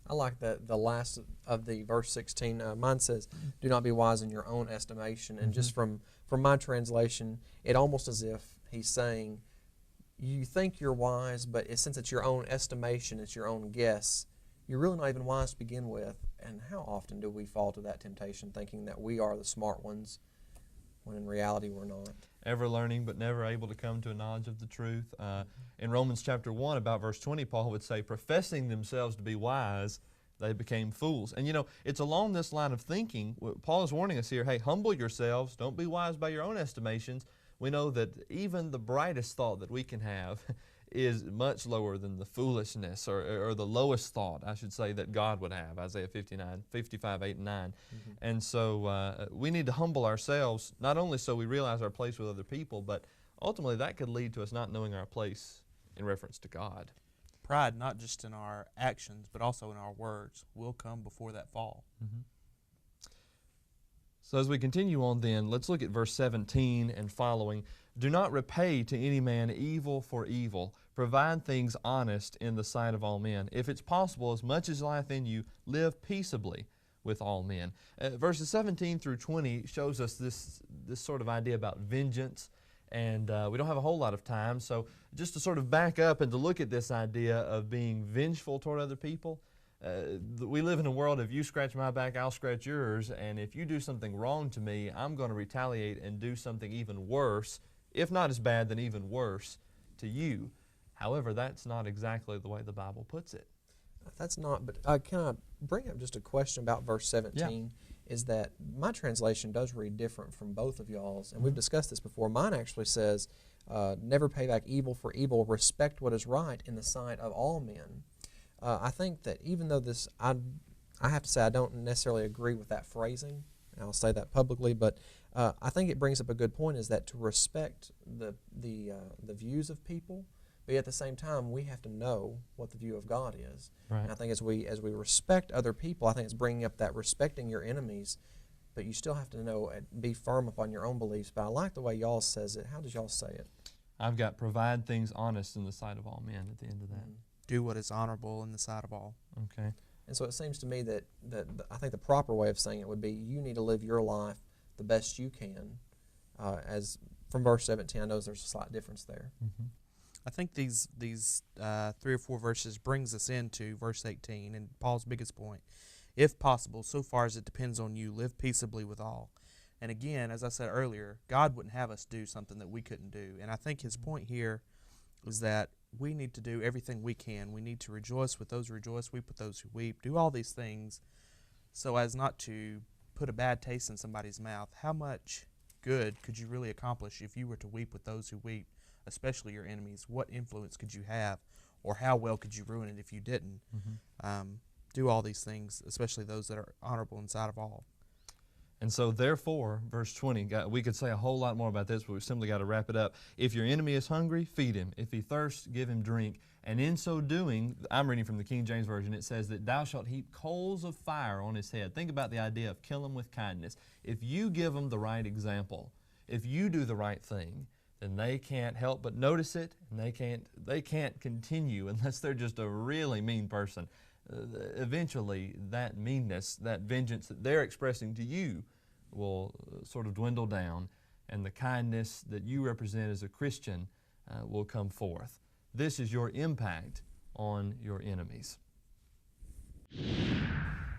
I like the last of the verse 16. Mine says, "Do not be wise in your own estimation." And just from my translation, it almost as if he's saying, you think you're wise, but since it's your own estimation, it's your own guess, you're really not even wise to begin with. And how often do we fall to that temptation, thinking that we are the smart ones, when in reality we're not? Ever learning, but never able to come to a knowledge of the truth. In Romans chapter 1, about verse 20, Paul would say, professing themselves to be wise, they became fools. And you know, it's along this line of thinking, Paul is warning us here, hey, humble yourselves, don't be wise by your own estimations. We know that even the brightest thought that we can have is much lower than the foolishness or the lowest thought, I should say, that God would have, Isaiah 55, 8, and 9. And so we need to humble ourselves, not only so we realize our place with other people, but ultimately that could lead to us not knowing our place in reference to God. Pride, not just in our actions, but also in our words, will come before that fall. So as we continue on then, let's look at verse 17 and following. Do not repay to any man evil for evil. Provide things honest in the sight of all men. If it's possible, as much as lieth in you, live peaceably with all men. Verses 17 through 20 shows us this sort of idea about vengeance, and we don't have a whole lot of time, so just to sort of back up and to look at this idea of being vengeful toward other people. We live in a world of you scratch my back, I'll scratch yours, and if you do something wrong to me, I'm going to retaliate and do something even worse, if not as bad, then even worse to you. However, that's not exactly the way the Bible puts it. That's not, but can I bring up just a question about verse 17? Yeah. Is that my translation does read different from both of y'all's, and we've discussed this before. Mine actually says, never pay back evil for evil, respect what is right in the sight of all men. I think that even though I have to say I don't necessarily agree with that phrasing, and I'll say that publicly, but I think it brings up a good point, is that to respect the views of people, but at the same time we have to know what the view of God is. Right. And I think as we respect other people, I think it's bringing up that respecting your enemies, but you still have to know and be firm upon your own beliefs. But I like the way y'all says it. How does y'all say it? I've got provide things honest in the sight of all men at the end of that. Do what is honorable in the sight of all. Okay. And so it seems to me that I think the proper way of saying it would be you need to live your life the best you can. As from verse 17, I know there's a slight difference there. I think these 3 or 4 verses brings us into verse 18 and Paul's biggest point. If possible, so far as it depends on you, live peaceably with all. And again, as I said earlier, God wouldn't have us do something that we couldn't do. And I think his point here is that we need to do everything we can. We need to rejoice with those who rejoice, weep with those who weep, do all these things so as not to put a bad taste in somebody's mouth. How much good could you really accomplish if you were to weep with those who weep, especially your enemies? What influence could you have, or how well could you ruin it if you didn't? Do all these things, especially those that are honorable inside of all. And so therefore, verse 20, we could say a whole lot more about this, but we simply got to wrap it up. If your enemy is hungry, feed him. If he thirsts, give him drink. And in so doing, I'm reading from the King James Version, it says that thou shalt heap coals of fire on his head. Think about the idea of kill him with kindness. If you give them the right example, if you do the right thing, then they can't help but notice it, and they can't continue unless they're just a really mean person. Eventually, that meanness, that vengeance that they're expressing to you will sort of dwindle down, and the kindness that you represent as a Christian will come forth. This is your impact on your enemies.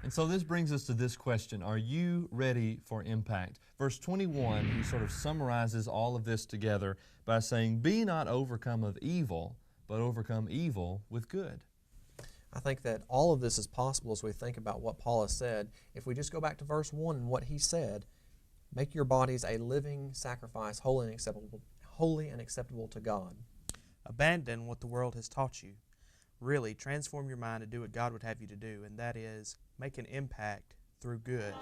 And so this brings us to this question: are you ready for impact? Verse 21, he sort of summarizes all of this together by saying, be not overcome of evil, but overcome evil with good. I think that all of this is possible as we think about what Paul has said. If we just go back to verse 1 and what he said, make your bodies a living sacrifice, holy and acceptable to God. Abandon what the world has taught you. Really, transform your mind to do what God would have you to do, and that is make an impact through good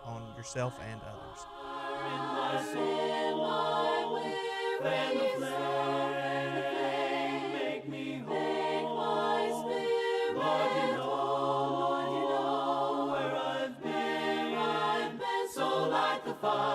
on yourself and others. Fire.